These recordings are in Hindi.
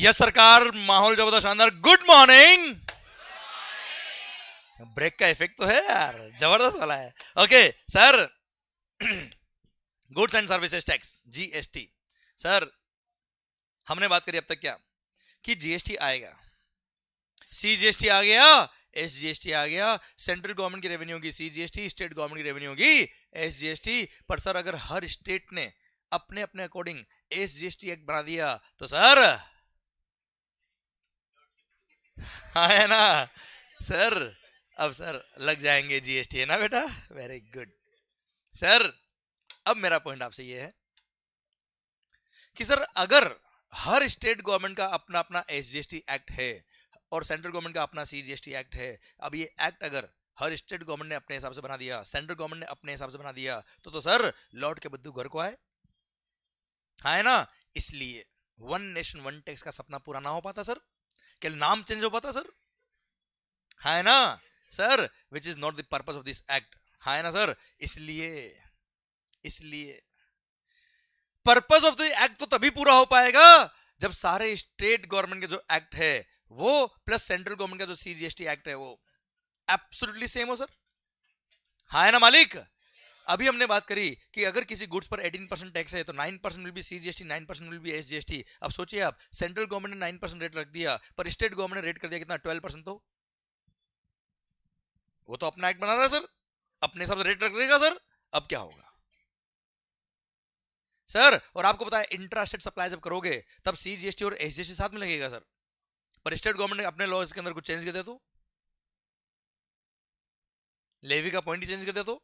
यस सरकार, माहौल जबरदस्त शानदार। Good morning. ब्रेक का इफेक्ट तो है यार, जबरदस्त वाला है। Okay sir, goods and services tax GST. Sir हमने बात करी अब तक क्या कि जीएसटी आएगा, सीजीएसटी आ गया, एसजीएसटी आ गया। सेंट्रल गवर्नमेंट की रेवेन्यू होगी सीजीएसटी, स्टेट गवर्नमेंट की रेवेन्यू होगी एसजीएसटी। पर सर अगर हर स्टेट ने अपने अपने अकॉर्डिंग एसजीएसटी एक्ट बना दिया तो सर, हाँ है ना सर, अब सर लग जाएंगे जीएसटी, है ना बेटा? Very good sir. अब मेरा पॉइंट आपसे ये है कि सर अगर हर स्टेट गवर्नमेंट का अपना अपना एसजीएसटी एक्ट है और सेंट्रल गवर्नमेंट का अपना सीजीएसटी एक्ट है, अब ये एक्ट अगर हर स्टेट गवर्नमेंट ने अपने हिसाब से बना दिया, सेंट्रल गवर्नमेंट ने अपने हिसाब से बना दिया, तो सर लौट के बुद्धू घर को आए, हाँ है ना? इसलिए वन नेशन वन टैक्स का सपना पूरा ना हो पाता सर, क्या नाम चेंज हो पाता सर, हाँ है ना sir? Which is not the purpose of this act, हाँ है ना सर? इसलिए पर्पस ऑफ द एक्ट तो तभी पूरा हो पाएगा जब सारे स्टेट गवर्नमेंट के जो एक्ट है वो प्लस सेंट्रल गवर्नमेंट का जो सीजीएसटी एक्ट है वो एब्सोल्युटली सेम हो सर, हाँ है ना मालिक? अभी हमने बात करी कि अगर किसी गुड्स पर 18% टैक्स है तो 9% will be CGST, 9% will be SGST. अब सोचिए आप, सेंट्रल गवर्नमेंट ने 9% रेट रख दिया पर स्टेट गवर्नमेंट ने रेट कर दिया कितना, 12%। तो वो तो अपना एक्ट बना रहा है सर, अपने हिसाब से रेट रख देगा सर। अब क्या होगा सर? और आपको पता है इंट्रा स्टेट सप्लाई जब करोगे तब सीजीएसटी और एसजीएसटी साथ में लगेगा सर, पर स्टेट गवर्नमेंट ने अपने लॉज के अंदर कुछ चेंज कर दिया तो, लेवी का पॉइंट ही चेंज कर दिया तो,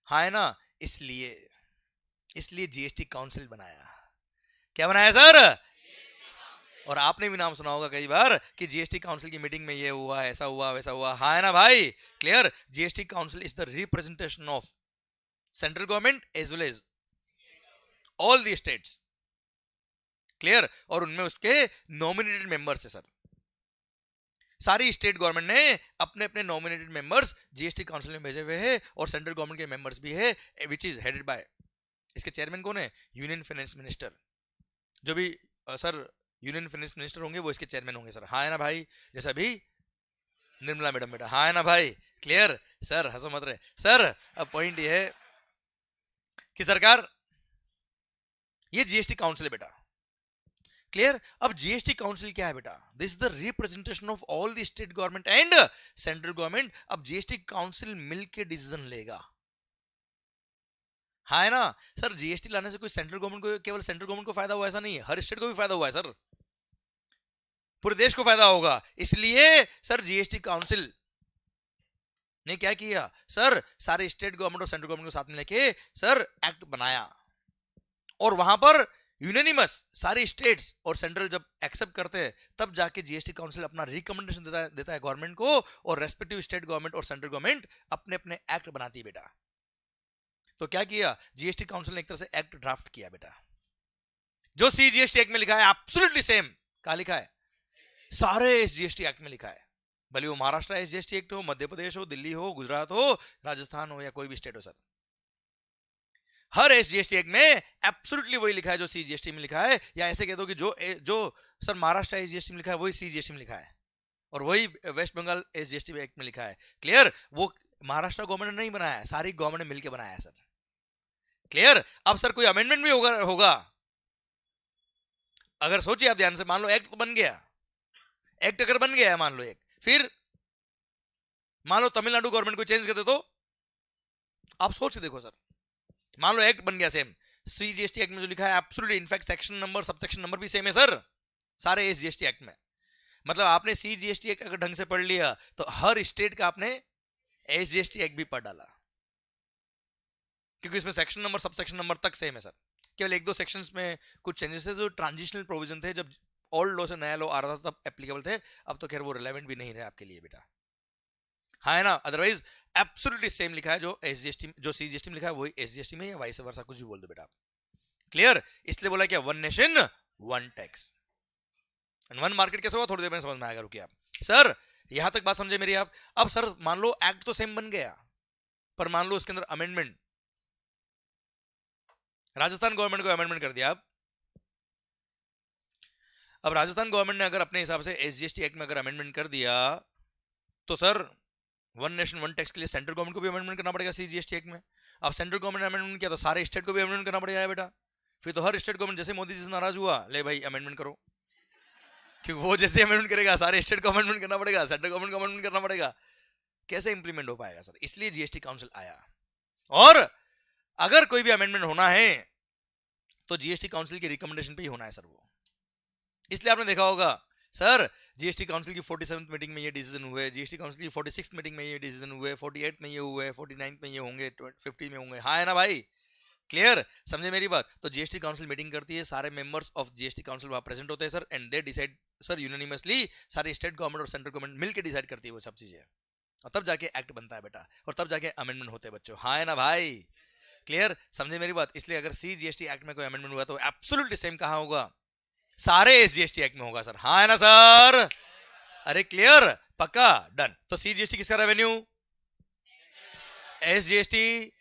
हाँ है ना? इसलिए जीएसटी काउंसिल बनाया। क्या बनाया सर? और आपने भी नाम सुना होगा कई बार कि जीएसटी काउंसिल की मीटिंग में ये हुआ, ऐसा हुआ, वैसा हुआ, हाँ है ना भाई? Clear? GST council is the representation of central government as well as all the states. Clear? और उनमें उसके नॉमिनेटेड मेंबर्स है सर, सारी स्टेट गवर्नमेंट ने अपने अपने नॉमिनेटेड मेंबर्स जीएसटी काउंसिल में भेजे हुए हैं और सेंट्रल गवर्नमेंट के मेंबर्स भी है, विच इज हेडेड बाय, इसके चेयरमैन कौन है? Union finance minister. जो भी सर यूनियन फाइनेंस मिनिस्टर होंगे वो इसके चेयरमैन होंगे सर, हाँ है ना भाई? जैसा भी निर्मला मैडम बेटा, हाँ है ना भाई? Clear sir? हंसो मत रहे सर। अब पॉइंट ये है कि सरकार ये जीएसटी काउंसिल है बेटा। क्लियर? अब जीएसटी काउंसिल क्या है बेटा? This is the representation of all the state government and central government. अब जीएसटी काउंसिल मिलकर डिसीजन लेगा, हाँ है ना सर? जीएसटी लाने से कोई सेंट्रल गवर्नमेंट को, केवल सेंट्रल गवर्नमेंट को फायदा हुआ ऐसा नहीं है, हर स्टेट को भी फायदा हुआ है सर, पूरे देश को फायदा होगा। इसलिए सर जीएसटी काउंसिल ने क्या किया सर, सारे स्टेट गवर्नमेंट और सेंट्रल गवर्नमेंट को साथ में लेके सर एक्ट बनाया, और वहां पर यूनानिमस सारे स्टेट्स और सेंट्रल जब एक्सेप्ट करते हैं तब जाके जीएसटी काउंसिल अपना रिकमेंडेशन देता है गवर्नमेंट को, और रेस्पेक्टिव स्टेट गवर्नमेंट और सेंट्रल गवर्नमेंट अपने अपने एक्ट बनाती है बेटा। तो क्या किया जीएसटी काउंसिल ने? एक तरह से एक्ट ड्राफ्ट किया बेटा। जो सीजीएसटी एक्ट में लिखा है एब्सोल्युटली सेम, कहां लिखा है? सारे एसजीएसटी एक्ट में लिखा है, भले वो महाराष्ट्र एसजीएसटी एक्ट हो, मध्य प्रदेश हो, दिल्ली हो, गुजरात हो, राजस्थान हो, या कोई भी स्टेट हो सर, हर एसजीएसटी एक्ट में एब्सोल्युटली वही लिखा है जो सीजीएसटी में लिखा है। या ऐसे कह दो कि जो सर महाराष्ट्र एसजीएसटी में लिखा है वही सीजीएसटी में लिखा है, और वही वेस्ट बंगाल एसजीएसटी एक्ट में लिखा है। क्लियर? वो महाराष्ट्र गवर्नमेंट ने नहीं बनाया है, सारी गवर्नमेंट ने मिलकर बनाया है सर। क्लियर? अब सर कोई अमेंडमेंट भी होगा अगर सोचिए आप ध्यान से, मान लो एक्ट तो बन गया, एक्ट अगर बन गया है मान लो एक, फिर मान लो तमिलनाडु गवर्नमेंट को चेंज कर दे तो आप सोच के देखो सर, मान लो एक्ट बन गया सेम, सीजीएसटी एक्ट में जो लिखा है absolutely, in fact section number subsection number भी सेम है सर सारे एसजीएसटी एक्ट में। मतलब आपने सीजीएसटी एक्ट अगर ढंग से पढ़ लिया तो हर स्टेट का आपने एसजीएसटी एक्ट भी पढ़ डाला, क्योंकि इसमें सेक्शन नंबर सबसेक्शन नंबर तक सेम है सर। केवल एक दो सेक्शंस में कुछ चेंजेस थे जो ट्रांजिशनल प्रोविजन थे, जब ओल्ड लॉ से नया लॉ आ रहा था तब एप्लीकेबल थे, अब तो खैर वो रिलेवेंट भी नहीं रहे आपके लिए बेटा, हाँ है ना? अदरवाइज एब्सोल्युटली सेम लिखा है, जो एसजीएसटी जो सीजीएसटी में लिखा है वही एसजीएसटी में, या वाइस वर्सा, कुछ भी बोल दो बेटा आप। क्लियर? इसलिए बोला क्या, one nation one tax and one market. कैसे हुआ थोड़ी देर में समझ में आएगा, रुकिए आप सर, यहां तक बात समझे मेरी आप? अब सर मान लो एक्ट तो सेम बन गया, पर मान लो उसके अंदर अमेंडमेंट, राजस्थान गवर्नमेंट को अमेंडमेंट कर दिया, अब अब राजस्थान गवर्नमेंट ने अगर अपने हिसाब से एसजीएसटी एक्ट में अगर अमेंडमेंट कर दिया तो sir one nation one tax के लिए सेंट्रल गवर्नमेंट को भी अमेंडमेंट करना पड़ेगा सीजीएसटी एक्ट में। अब सेंट्रल गवर्नमेंट ने अमेंडमेंट किया तो सारे स्टेट को भी अमेंडमेंट करना पड़ेगा बेटा। फिर तो हर स्टेट गवर्नमेंट जैसे मोदी जी से नाराज हुआ, ले भाई अमेंडमेंट करो, क्योंकि वो जैसे अमेंडमेंट करेगा सारे स्टेट को अमेंडमेंट करना पड़ेगा, सेंट्रल गवर्नमेंट को अमेंडमेंट करना पड़ेगा। कैसे इंप्लीमेंट हो पाएगा सर? इसलिए जीएसटी काउंसिल आया। और अगर कोई भी अमेंडमेंट होना है तो जीएसटी काउंसिल की रिकमेंडेशन पे ही होना है सर वो। इसलिए आपने देखा होगा सर जीएसटी काउंसिल की 47th मीटिंग में ये डिसीजन हुए, जीएसटी काउंसिल की 46th मीटिंग में ये डिसीजन हुए, 48 में ये हुए, 49 में ये होंगे, 50 में होंगे। हाँ है ना भाई? क्लियर? समझे मेरी बात? तो जीएसटी काउंसिल मीटिंग करती है, सारे मेंबर्स ऑफ जीएसटी काउंसिल वहां प्रेजेंट होते हैं sir, and they decide sir unanimously, सारी स्टेट गवर्नमेंट और सेंट्रल गवर्नमेंट मिलकर डिसाइड करती है वो सब चीजें, और तब जाके एक्ट बनता है बेटा, और तब जाके अमेंडमेंट होते हैं बच्चों। हाँ है ना भाई? क्लियर? समझे मेरी बात? इसलिए अगर सीजीएसटी एक्ट में कोई अमेंडमेंट हुआ तो एब्सोल्युटली सेम कहां होगा? सारे एसजीएसटी एक्ट में होगा सर। हाँ है ना सर? अरे क्लियर? पक्का? डन। तो सीजीएसटी किसका revenue? SGST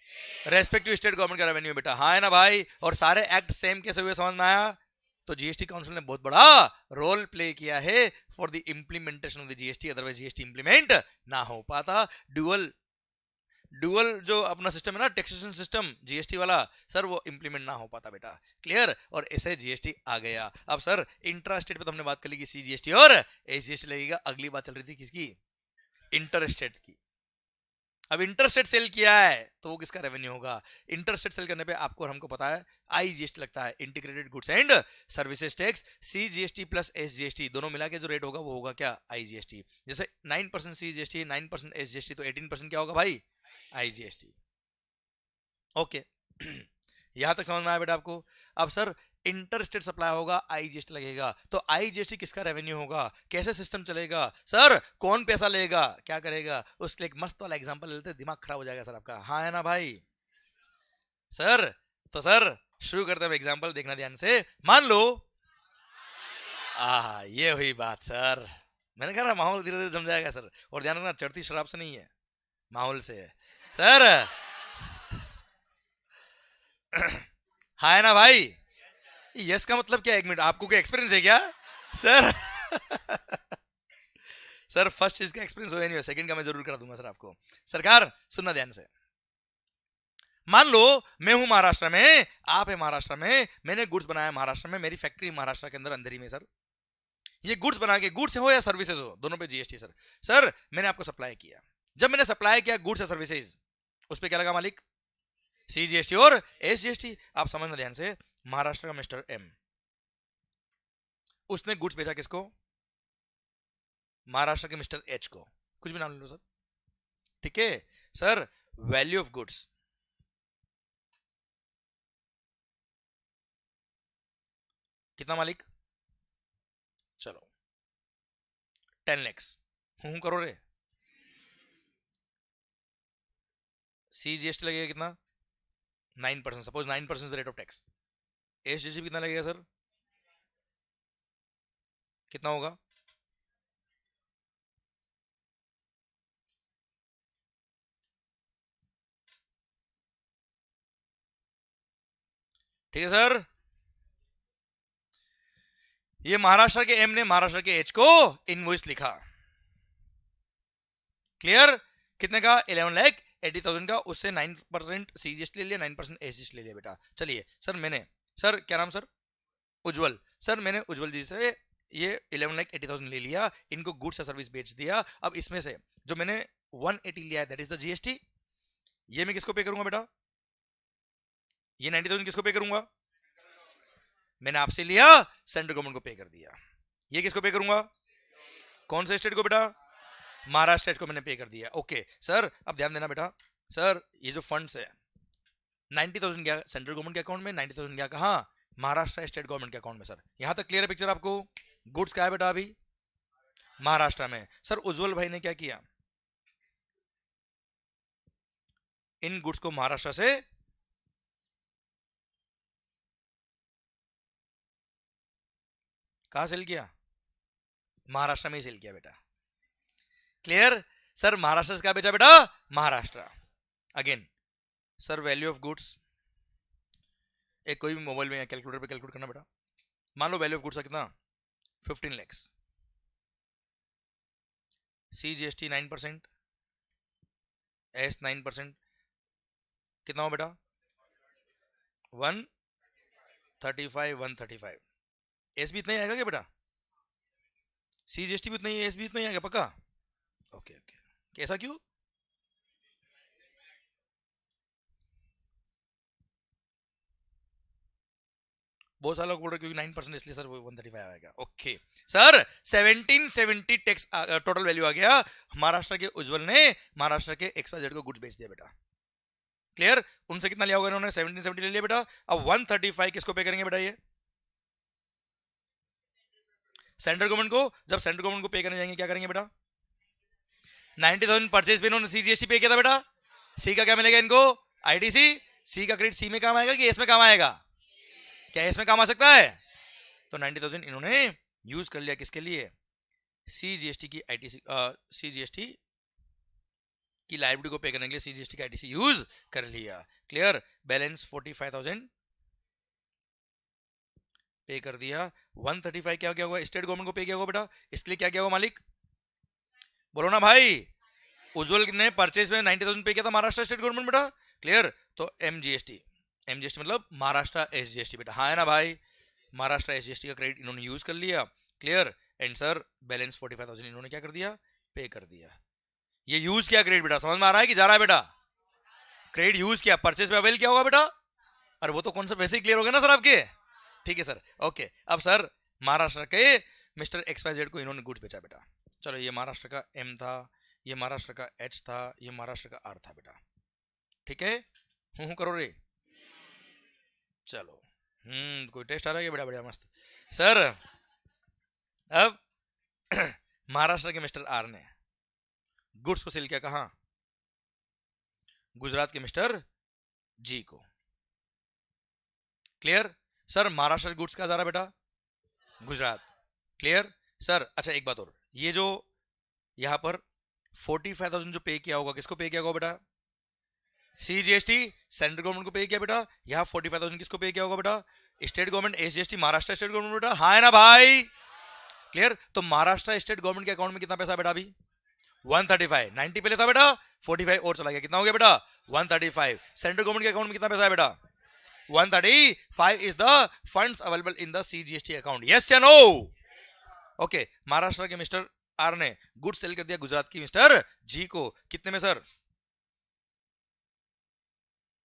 respective state government का रेवेन्यू बेटा। हाँ है ना भाई? और सारे एक्ट सेम कैसे हुए समझ में आया? तो जीएसटी काउंसिल ने बहुत बड़ा रोल प्ले किया है for the implementation of the GST, otherwise GST implement ना हो पाता। ड्यूअल जो अपना सिस्टम है ना, टैक्सेशन सिस्टम जीएसटी वाला सर, वो इंप्लीमेंट ना हो पाता बेटा। क्लियर? और ऐसे जीएसटी आ गया। अब सर इंट्रा स्टेट पे तो हमने बात कर ली कि सीजीएसटी और एसजीएसटी लगेगा। अगली बात चल रही थी किसकी? इंटर स्टेट की। अब इंटर स्टेट सेल किया है तो वो किसका रेवेन्यू होगा? इंटर स्टेट सेल करने पे आपको और हमको पता है आईजीएसटी लगता है, integrated goods and services tax. CGST plus SGST दोनों मिला के जो रेट होगा वो होगा क्या? आईजीएसटी। जैसे 9% सीजीएसटी, 9% एसजीएसटी, तो 18% क्या होगा भाई? आईजीएसटी। ओके यहां तक समझ में आया बेटा आपको? अब सर इंटर स्टेट सप्लाई होगा, आईजीएसटी लगेगा, तो आईजीएसटी किसका रेवेन्यू होगा? कैसे सिस्टम चलेगा सर? कौन पैसा लेगा, क्या करेगा? उसके एक मस्त वाला एग्जांपल लेते हैं, दिमाग खराब हो जाएगा सर आपका। हाँ है ना भाई? सर तो सर शुरू करते हैं एग्जांपल, देखना ध्यान से। मान लो ये हुई बात सर। मैंने कहा ना माहौल धीरे धीरे जम जाएगा सर, और ध्यान रखना चढ़ती शराब से नहीं है, माहौल से है सर। हाँ है ना भाई? यस का मतलब क्या? 1 मिनट, आपको क्या एक्सपीरियंस है क्या सर? सर फर्स्ट चीज का एक्सपीरियंस हो या नहीं हो, सेकंड का मैं जरूर करा दूंगा सर आपको। सरकार सुनना ध्यान से। मान लो मैं हूं महाराष्ट्र में, आप है महाराष्ट्र में, मैंने गुड्स बनाया महाराष्ट्र में, मेरी फैक्ट्री महाराष्ट्र के अंदर अंधेरी में सर। ये गुड्स बना के, गुड्स हो या सर्विसेज हो, दोनों पे जीएसटी सर। सर मैंने आपको सप्लाई किया, जब मैंने सप्लाई किया गुड्स या सर्विसेज, उस पर क्या लगा मालिक? सीजीएसटी और एसजीएसटी। आप समझना ध्यान से, महाराष्ट्र का मिस्टर एम, उसने गुड्स भेजा किसको? महाराष्ट्र के मिस्टर एच को, कुछ भी नाम ले लो सर, ठीक है सर। वैल्यू ऑफ गुड्स कितना मालिक? चलो 10 लाख। हूं करो रे। सीजीएसटी लगेगा कितना? 9%। Suppose 9% rate of tax. SGST कितना लगेगा सर? कितना होगा? ठीक है सर। ये महाराष्ट्र के एम ने महाराष्ट्र के एच को इनवॉइस लिखा। क्लियर? कितने का? 11,80,000 का। उससे 9% सीजीएसटी ले लिया, 9% एसजीएसटी ले लिया बेटा। चलिए सर, मैंने सर क्या नाम सर? उज्जवल। सर मैंने उज्जवल जी से ये 11,80,000 ले लिया, इनको गुड्स या सर्विस बेच दिया। अब इसमें से जो मैंने 180 लिया है, दैट इज द जीएसटी। ये मैं किसको पे करूंगा बेटा? ये 90,000 किसको पे करूंगा? मैंने आपसे लिया, सेंट्रल गवर्नमेंट को पे कर दिया। ये किसको पे करूंगा? कौन से स्टेट को बेटा? महाराष्ट्र स्टेट को मैंने पे कर दिया। ओके सर, अब ध्यान देना बेटा। सर ये जो फंड्स है, 90,000 गया सेंट्रल गवर्नमेंट के अकाउंट में, 90,000 गया कहां? महाराष्ट्र स्टेट गवर्नमेंट के अकाउंट में सर। यहां तक क्लियर है पिक्चर आपको? गुड्स क्या है बेटा अभी? महाराष्ट्र में। सर उज्जवल भाई ने क्या किया? इन गुड्स को महाराष्ट्र से कहां सेल किया? महाराष्ट्र में ही सेल किया बेटा। क्लियर? सर महाराष्ट्र से क्या बेचा बेटा? Maharashtra. Again sir value of goods, एक कोई भी मोबाइल में या कैलकुलेटर पे कैलकुलेट करना बेटा। मान लो वैल्यू ऑफ गुड्स कितना? 15 lakhs, CGST 9%, S 9%, कितना हो बेटा 135, 135, एस भी इतना ही आएगा क्या बेटा, CGST भी उतना ही, एस भी इतना ही आएगा पक्का, ओके ओके, कैसा क्यों, बहुत सारे लोग बोल रहे क्योंकि 9% इसलिए सर 135 आएगा, okay sir 1770 tax total value आ गया, महाराष्ट्र के उज्जवल ने महाराष्ट्र के XYZ को गुड्स बेच दिया बेटा, क्लियर, उनसे कितना लिया होगा इन्होंने 1770 ले लिया बेटा, अब 135 किसको पे करेंगे बेटा, ये सेंट्रल गवर्नमेंट को, जब सेंट्रल गवर्नमेंट को पे करने जाएंगे क्या करेंगे बेटा, 90,000 परचेज पे इन्होंने CGST पे किया था बेटा, सी का क्या मिलेगा इनको, ITC, सी का क्रेडिट सी में काम आएगा कि एस में काम आएगा, क्या एस में काम आ सकता है, तो 90,000 इन्होंने यूज कर लिया किसके लिए, CGST की ITC, CGST की लाइबिलिटी को पे करने के लिए CGST का ITC यूज कर लिया, क्लियर, बैलेंस 45,000 पे कर दिया, 135 क्या क्या होगा, स्टेट गवर्नमेंट को पे किया होगा बेटा, इसलिए क्या क्या होगा मालिक, बोलो ना भाई, उज्जवल ने परचेज में 90,000 पे किया था महाराष्ट्र स्टेट गवर्नमेंट बेटा, क्लियर, तो MGST मतलब महाराष्ट्र SGST बेटा, हाँ है ना भाई, महाराष्ट्र SGST का क्रेडिट इन्होंने यूज कर लिया, क्लियर, एंड सर बैलेंस 45,000 इन्होंने क्या कर दिया, पे कर दिया, ये यूज किया क्रेडिट बेटा, समझ में आ रहा है कि जा रहा है बेटा, क्रेडिट यूज किया, परचेज में अवेल क्या होगा बेटा, अरे वो तो कॉन्सेप्ट वैसे ही क्लियर हो गया ना सर आपके, ठीक है सर, ओके, अब सर महाराष्ट्र के मिस्टर XYZ को इन्होंने गुड्स बेचा बेटा, चलो ये महाराष्ट्र का M था, ये महाराष्ट्र का H था, ये महाराष्ट्र का R था बेटा, ठीक है, हूं करो रे, चलो कोई टेस्ट आ रहा है बेटा, बढ़िया मस्त सर, अब महाराष्ट्र के मिस्टर R ने गुड्स को सेल किया कहां, गुजरात के मिस्टर G को, क्लियर, सर महाराष्ट्र गुड्स का जा रहा बेटा गुजरात, क्लियर, सर अच्छा एक बात और, ये जो यहां पर 45,000 जो पे किया होगा किसको पे किया होगा बेटा, CGST सेंट्रल गवर्नमेंट को पे किया बेटा, यहां 45,000 किसको पे किया होगा बेटा, state government SGST Maharashtra state government बेटा, हाँ है ना भाई, क्लियर, तो महाराष्ट्र स्टेट गवर्नमेंट के अकाउंट में कितना पैसा बेटा अभी 135, 90 पहले था बेटा, 45 और चला गया, कितना हो गया बेटा 135, सेंट्रल गवर्नमेंट के अकाउंट में कितना पैसा है बेटा 135 is the funds available in the CGST account, yes या no, ओके, महाराष्ट्र के मिस्टर R ने गुड सेल कर दिया गुजरात की मिस्टर G को, कितने में सर,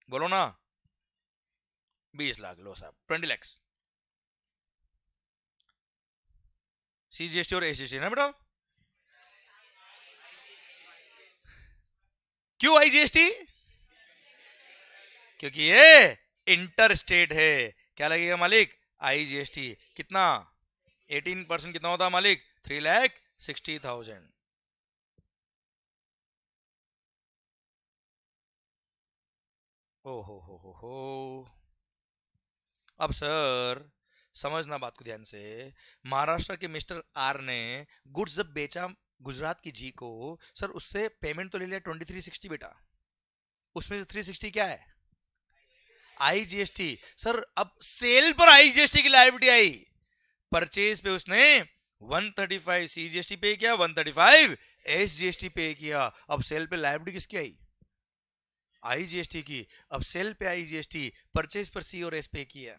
बोलो ना 20 लाख, लो साहब 20 लाख, CGST और SGST ना बेटा, क्यों IGST, क्योंकि ये इंटर स्टेट है, क्या लगेगा मालिक IGST, कितना 18% कितना होता मालिक 3,60,000, ओ हो, अब सर समझना बात को ध्यान से, महाराष्ट्र के मिस्टर R ने गुड्स जब बेचा गुजरात की G को, सर उससे पेमेंट तो ले लिया 2360 बेटा, उसमें से 360 क्या है IGST, सर अब सेल पर IGST की लायबिलिटी आई, परचेज पे उसने 135 CGST पे किया, 135 SGST पे किया, अब सेल पे लायबिलिटी किसकी आई IGST की, अब सेल पे IGST, परचेज पर C और S पे किया,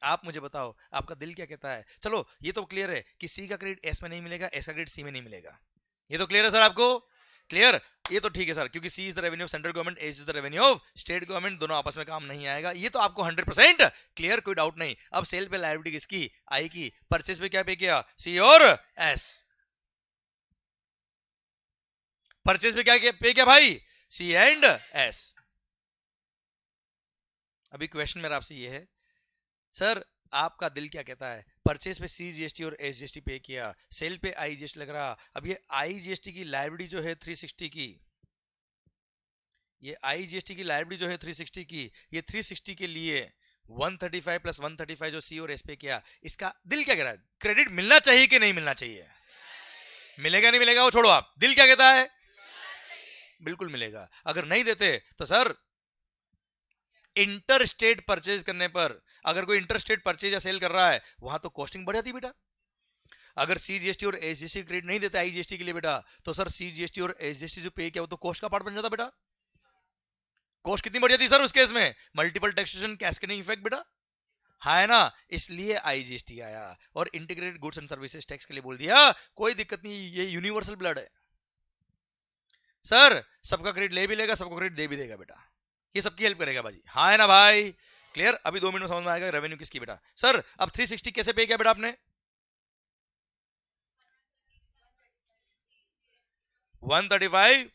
आप मुझे बताओ आपका दिल क्या कहता है, चलो ये तो क्लियर है कि C का क्रेडिट S में नहीं मिलेगा, S का क्रेडिट C में नहीं मिलेगा, ये तो क्लियर है सर आपको, क्लियर, ये तो ठीक है सर, क्योंकि C is the revenue of central government, S is the revenue of state government, दोनों आपस में काम नहीं आएगा, ये तो आपको 100% क्लियर, कोई डाउट नहीं, अब सेल पे लायबिलिटी किसकी I की, परचेज पे क्या पे किया C और S, परचेज पे क्या पे किया भाई C एंड S, अभी क्वेश्चन मेरा आपसे ये है सर आपका दिल क्या कहता है, परचेज पे CGST और SGST पे किया, सेल पे IGST लग रहा, अब ये IGST की लायबिलिटी जो है 360 की, ये IGST की लायबिलिटी जो है 360 की, ये 360 के लिए 135 प्लस 135 जो C और S पे किया, इसका दिल क्या कह रहा है, क्रेडिट मिलना चाहिए कि नहीं मिलना चाहिए, मिलेगा नहीं मिलेगा वो छोड़ो, आप दिल क्या कहता है, बिल्कुल मिलेगा, अगर नहीं देते तो सर इंटर स्टेट परचेज करने पर, अगर कोई इंटर स्टेट परचेज या सेल कर रहा है वहां तो कॉस्टिंग बढ़ जाती बेटा, अगर सीजीएसटी और एसजीएसटी क्रेडिट नहीं देता आईजीएसटी के लिए बेटा, तो सर सीजीएसटी और एसजीएसटी जो पे किया वो तो कॉस्ट का पार्ट बन जाता बेटा। कॉस्ट कितनी बढ़ जाती सर उस केस में, मल्टीपल टैक्सेशन कैस्केडिंग इफेक्ट बेटा, हाँ है ना, इसलिए आईजीएसटी आया और integrated goods and services tax के लिए बोल दिया कोई दिक्कत नहीं, ये यूनिवर्सल ब्लड है सर, सबका क्रेडिट ले भी लेगा, सबको क्रेडिट दे भी देगा बेटा, ये सबकी हेल्प करेगा भाई, हाँ है ना भाई, क्लियर। अभी 2 मिनट में समझ में आएगा रेवेन्यू किसकी बेटा। सर अब 360 कैसे पे किया बेटा आपने, 135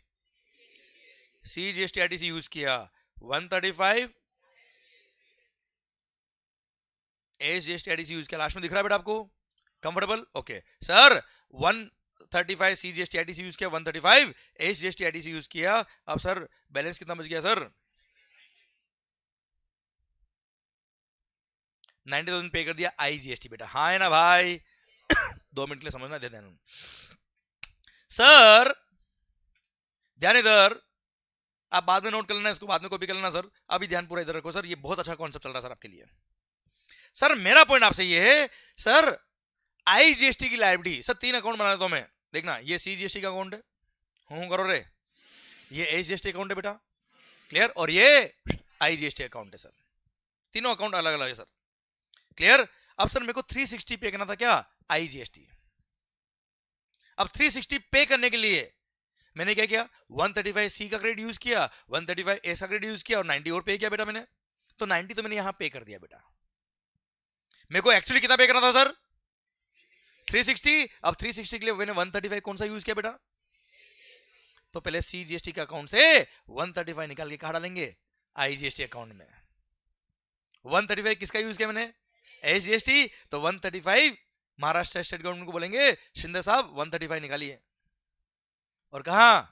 सीजीएसटी आईटीसी यूज किया, 135 एसजीएसटी आईटीसी यूज किया, लास्ट में दिख रहा है बेटा आपको, comfortable, okay sir 135 CGST ITC use किया, 135 एसजीएसटी आईटीसी यूज किया, अब सर बैलेंस कितना बच गया सर, 90,000 पे कर दिया आईजीएसटी बेटा, हाँ है ना भाई 2 मिनट के लिए समझना दे देना सर, ध्यान इधर, आप बाद में नोट कर लेना इसको, बाद में कॉपी कर लेना सर, अभी ध्यान पूरा इधर रखो सर, ये बहुत अच्छा कॉन्सेप्ट चल रहा है सर आपके लिए। सर मेरा पॉइंट आपसे ये है सर, आईजीएसटी की लायबिलिटी, सर 3 अकाउंट बना देता हूं मैं, देखना ये सीजीएसटी का अकाउंट है, हूं करो रे, ये एसजीएसटी अकाउंट है बेटा, क्लियर, और ये आईजीएसटी अकाउंट है सर, तीनों अकाउंट अलग अलग है सर, क्लियर। अब सर मेरे को 360 पे करना था क्या, आईजीएसटी, अब 360 पे करने के लिए मैंने क्या किया, 135 सी का क्रेडिट यूज किया, 135 ए का क्रेडिट यूज किया और 90 और पे किया बेटा मैंने, तो 90 तो मैंने यहां पे कर दिया बेटा, मेरे को एक्चुअली कितना पे करना था सर 360, अब 360 के लिए मैंने 135 कौन सा यूज किया बेटा, तो पहले सीजीएसटी के अकाउंट से 135 निकाल के कहा डालेंगे आईजीएसटी अकाउंट में, 135 किसका यूज किया मैंने, एसजीएसटी, तो 135 महाराष्ट्र स्टेट गवर्नमेंट को बोलेंगे शिंदे साहब 135 निकालिए, और कहा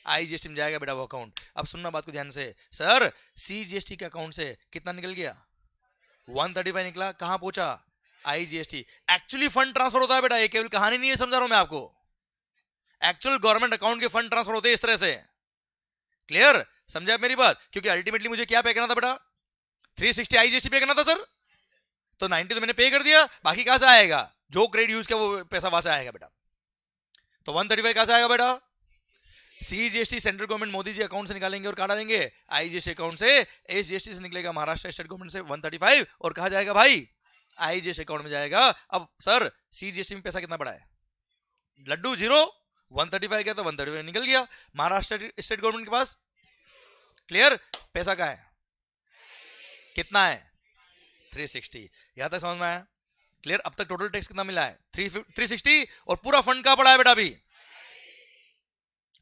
आईजीएसटी में जाएगा बेटा वो अकाउंट। अब सुनना बात को ध्यान से, सर सीजीएसटी के अकाउंट से कितना निकल गया, 135 निकला, कहां पहुंचा, आईजीएसटी, एक्चुअली फंड ट्रांसफर होता है बेटा, ये केवल कहानी नहीं है, समझा रहा हूं मैं आपको, एक्चुअल गवर्नमेंट अकाउंट के फंड ट्रांसफर होते हैं इस तरह से, क्लियर, समझा मेरी बात, क्योंकि अल्टीमेटली मुझे क्या पे करना था बेटा, 360 आईजीएसटी पे करना था सर, तो 90 तो मैंने पे कर दिया, बाकी कहां से आएगा, जो क्रेडिट यूज किया वो पैसा वहां से आएगा बेटा, तो 135 कहां से आएगा बेटा, CGST central government Modi ji account से निकालेंगे और काटा देंगे, आईजीएसटी अकाउंट से, एसजीएसटी से निकलेगा महाराष्ट्र स्टेट गवर्नमेंट से 135 और कहा जाएगा भाई आईजीएसटी अकाउंट में जाएगा। अब सर सीजीएसटी में पैसा कितना पड़ा है, लड्डू 0, 135 गया तो 135 निकल गया महाराष्ट्र स्टेट गवर्नमेंट के पास, क्लियर, पैसा का है कितना है 360, यहां तक समझ में आया, क्लियर। अब तक टोटल टैक्स कितना मिला है 360 और पूरा फंड कहां पड़ा है बेटा, अभी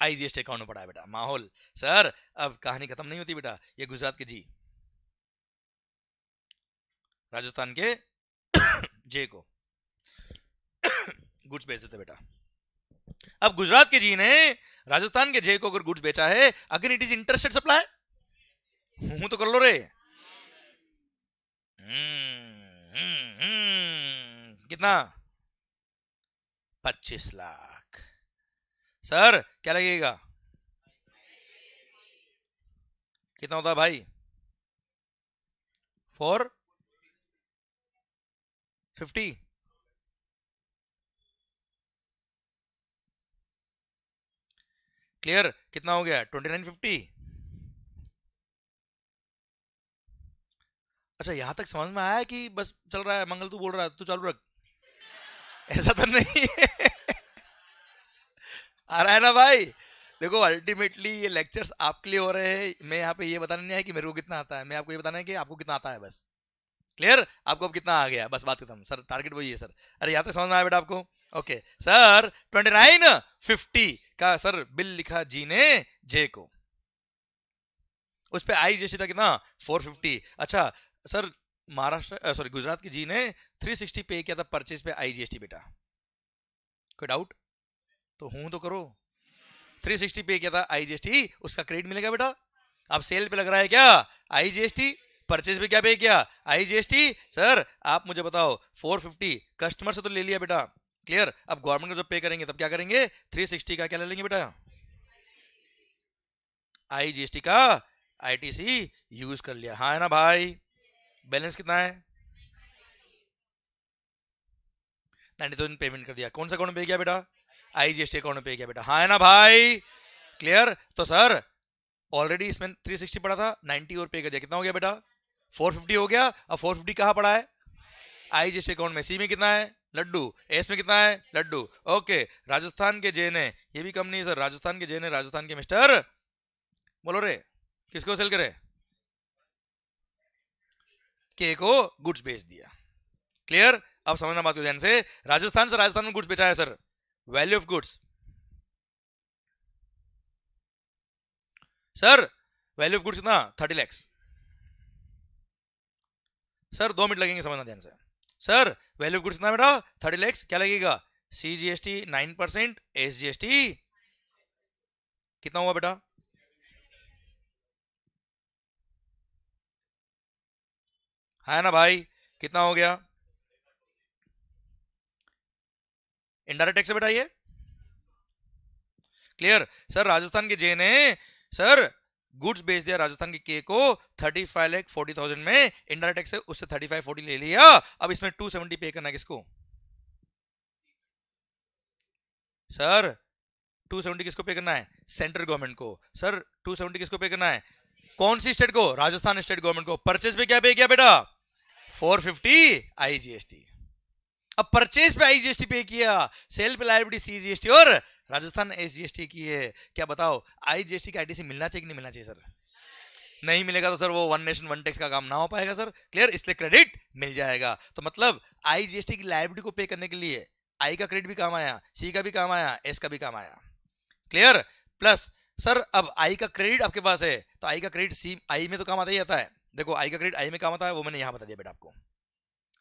आईजीएसटी अकाउंट में पड़ा है बेटा, माहौल सर, अब कहानी खत्म नहीं होती बेटा, ये गुजरात के जी राजस्थान के जे को गुड्स बेच देते बेटा, अब गुजरात के जी ने राजस्थान के जे को अगर गुड्स बेचा है, अगर इट इज इंटरेस्टेड सप्लाई, हूं तो कर लो रे, कितना 25 लाख, सर क्या लगेगा, कितना होता है भाई 450, क्लियर, कितना हो गया 2950, अच्छा यहां तक समझ में आया कि बस चल रहा है, मंगल तू बोल रहा है तू चालू रख, ऐसा तो नहीं आ रहा है ना भाई, देखो अल्टीमेटली ये लेक्चर्स आपके लिए हो रहे हैं, मैं यहाँ पे ये बताना नहीं है कि मेरे को कितना आता है, मैं आपको ये बताना है कि आपको कितना आता है, बस क्लियर, आपको अब कितना आ गया, बस बात खत्म सर, टारगेट वही है सर, अरे यहाँ तक समझ में आया बेटा आपको, ओके सर 2950 का सर बिल लिखा जी ने जे को, उस पे आईजीएसटी था कितना 450, अच्छा सर महाराष्ट्र सॉरी गुजरात की जी ने 360 पे किया था परचेज पे आईजीएसटी बेटा, कोई डाउट, तो हूं तो करो, 360 पे किया था आईजीएसटी, उसका क्रेडिट मिलेगा बेटा, अब सेल पे लग रहा है क्या आईजीएसटी, परचेज पे क्या पे किया आईजीएसटी, सर आप मुझे बताओ 450 कस्टमर से तो ले लिया बेटा, क्लियर, अब गवर्नमेंट को जब पे करेंगे तब क्या करेंगे 360 का क्या ले लेंगे बेटा, आईजीएसटी का आईटीसी यूज कर लिया, हाँ है ना भाई, बैलेंस कितना है 90,000 पेमेंट कर दिया, कौन सा अकाउंट में पे किया बेटा? आईजीएसटी अकाउंट में पे किया बेटा, हाँ है ना भाई? क्लियर? तो सर ऑलरेडी इसमें 360 पड़ा था, 90 और पे कर दिया, कितना हो गया बेटा? 450 हो गया। अब 450 कहाँ पड़ा है? आईजीएसटी अकाउंट में। सी में कितना है? लड्डू। एस में कितना है? लड्डू। ओके, राजस्थान के जे ने, ये भी कम नहीं है सर, राजस्थान के जे ने, राजस्थान के मिस्टर बोलो रे, किसको सेल करे? के को गुड्स बेच दिया। क्लियर? अब समझना बात को ध्यान से, राजस्थान से राजस्थान में गुड्स बेचा है sir, value of goods sir, value of goods कितना? 30 लाख। सर 2 मिनट लगेंगे, समझना ध्यान से। सर वैल्यू ऑफ गुड्स कितना बेटा? 30 लाख। क्या लगेगा? सीजीएसटी 9%, एसजीएसटी कितना हुआ बेटा? है ना भाई? कितना हो गया? इनडायरेक्ट टैक्स से बेटा ये। क्लियर? सर राजस्थान के जे ने सर गुड्स बेच दिया राजस्थान के के को 35,40,000 में, इनडायरेक्ट टैक्स से उससे 35-40 ले लिया। अब इसमें 270 पे करना है किसको? सर 270 किसको पे करना है? सेंट्रल गवर्नमेंट को। सर 270 किसको पे करना है? कौन सी स्टेट को? राजस्थान स्टेट गवर्नमेंट को। परचेज पे क्या पे किया बेटा? 450 आईजीएसटी। अब परचेज पे आईजीएसटी पे किया, सेल पे लायबिलिटी सीजीएसटी और राजस्थान एसजीएसटी की है। क्या बताओ आईजीएसटी का आईटीसी मिलना चाहिए कि नहीं मिलना चाहिए सर? नहीं मिलेगा तो सर वो वन नेशन वन टैक्स का काम ना हो पाएगा सर। क्लियर? इसलिए क्रेडिट मिल जाएगा। तो मतलब आईजीएसटी की लायबिलिटी को पे करने के लिए आई का क्रेडिट भी काम आया, सी का भी काम आया, एस का भी काम आया। क्लियर? प्लस सर अब आई का क्रेडिट आपके पास है तो आई का क्रेडिट सी आई में तो काम आता ही आता है। देखो आई का क्रेडिट आई में काम आता है, वो मैंने यहां बता दिया बेटा आपको,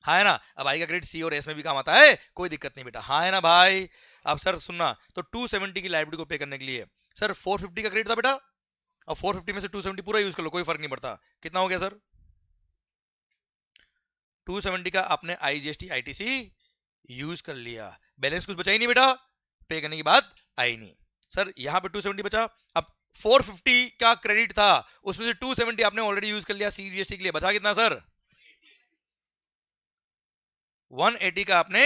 हाँ है ना? अब आई का क्रेडिट सी और एस में भी काम आता है, कोई दिक्कत नहीं बेटा, हाँ है ना भाई? अब सर सुनना, तो 270 की लायबिलिटी को पे करने के लिए सर 450 का क्रेडिट था बेटा, अब 450 में से 270 पूरा यूज कर लो, कोई फर्क नहीं पड़ता। कितना हो गया सर? 270 का आपने आईजीएसटी आईटीसी यूज कर लिया, बैलेंस कुछ बचा ही नहीं बेटा, पे करने की बात आई नहीं। सर यहां पे 270 बचा, अब 450 का क्रेडिट था उसमें से 270 आपने ऑलरेडी यूज कर लिया सीजीएसटी के लिए, बचा कितना सर? 180 का आपने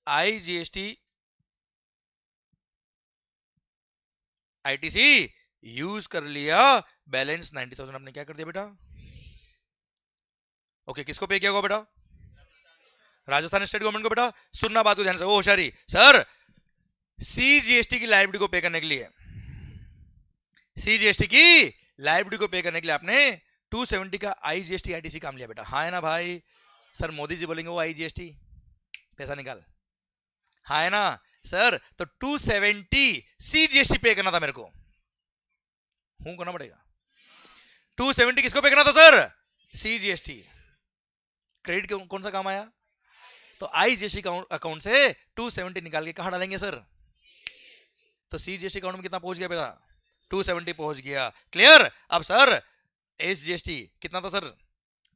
आईजीएसटी आईटीसी यूज कर लिया, बैलेंस 90,000 आपने क्या कर दिया बेटा? ओके, किसको पे किया होगा बेटा? राजस्थान स्टेट गवर्नमेंट को बेटा। सुनना बात को ध्यान से, ओ होशियारी सर, सीजीएसटी की लायबिलिटी को पे करने के लिए, सीजीएसटी की लायबिलिटी को पे करने के लिए आपने 270 का आईजीएसटी आईटीसी काम लिया बेटा, हाँ है ना भाई? सर मोदी जी बोलेंगे वो आईजीएसटी पैसा निकाल, हाँ है ना सर? तो 270 सीजीएसटी पे करना था मेरे को, हूं करना पड़ेगा। 270 किसको पे करना था सर? सीजीएसटी। क्रेडिट कौन सा काम आया? तो आईजीएसटी अकाउंट से 270 निकाल के कहां डालेंगे सर? तो सीजीएसटी अकाउंट में कितना पहुंच गया बेटा? 270 पहुंच गया। क्लियर? अब सर एसजीएसटी कितना था सर?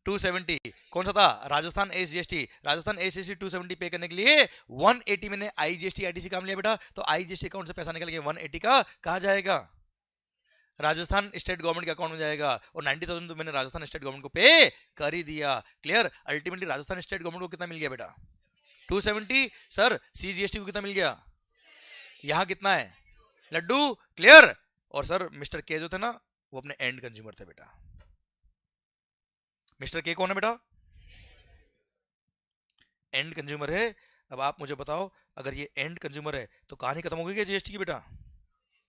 270। कौन सा था? राजस्थान एसजीएसटी। राजस्थान एसजीएसटी 270 पे करने के लिए 180 मैंने आईजीएसटी आईटीसी काम लिया बेटा, तो आईजीएसटी अकाउंट से पैसा निकल के 180 का कहा जाएगा? राजस्थान स्टेट गवर्नमेंट के अकाउंट में जाएगा, और 90,000 तो मैंने राजस्थान स्टेट गवर्नमेंट को पे कर ही दिया। Clear? Ultimately Rajasthan state government को कितना मिल गया बेटा? 270। सर सीजीएसटी को कितना मिल गया? यहां कितना है? लड्डू। क्लियर? और सर मिस्टर के जो थे ना वो अपने एंड कंज्यूमर थे बेटा। मिस्टर के कौन है बेटा? एंड कंज्यूमर है। अब आप मुझे बताओ, अगर ये एंड कंज्यूमर है तो कहानी खत्म हो गई क्या जीएसटी की बेटा?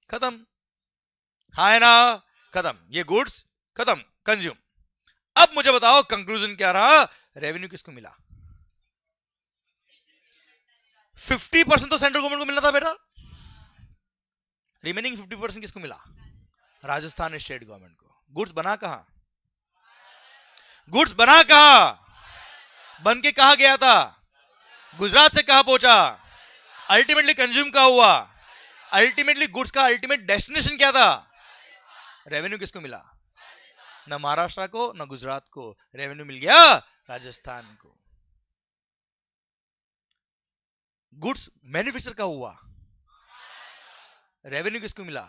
खत्म, हाँ है ना? खत्म, ये गुड्स खत्म, कंज्यूम। अब मुझे बताओ कंक्लूजन क्या रहा? रेवेन्यू किसको मिला? 50% तो सेंट्रल गवर्नमेंट को मिलना था बेटा, रिमेनिंग 50% किसको मिला? राजस्थान स्टेट गवर्नमेंट को। गुड्स बना कहां? गुड्स बना कहां? बन के कहा गया था? गुजरात से कहां पहुंचा? अल्टीमेटली कंज्यूम कहां हुआ? अल्टीमेटली गुड्स का अल्टीमेट डेस्टिनेशन क्या था? रेवेन्यू किसको मिला? ना महाराष्ट्र को ना गुजरात को, रेवेन्यू मिल गया राजस्थान को। गुड्स मैन्युफैक्चर का हुआ, रेवेन्यू किसको मिला?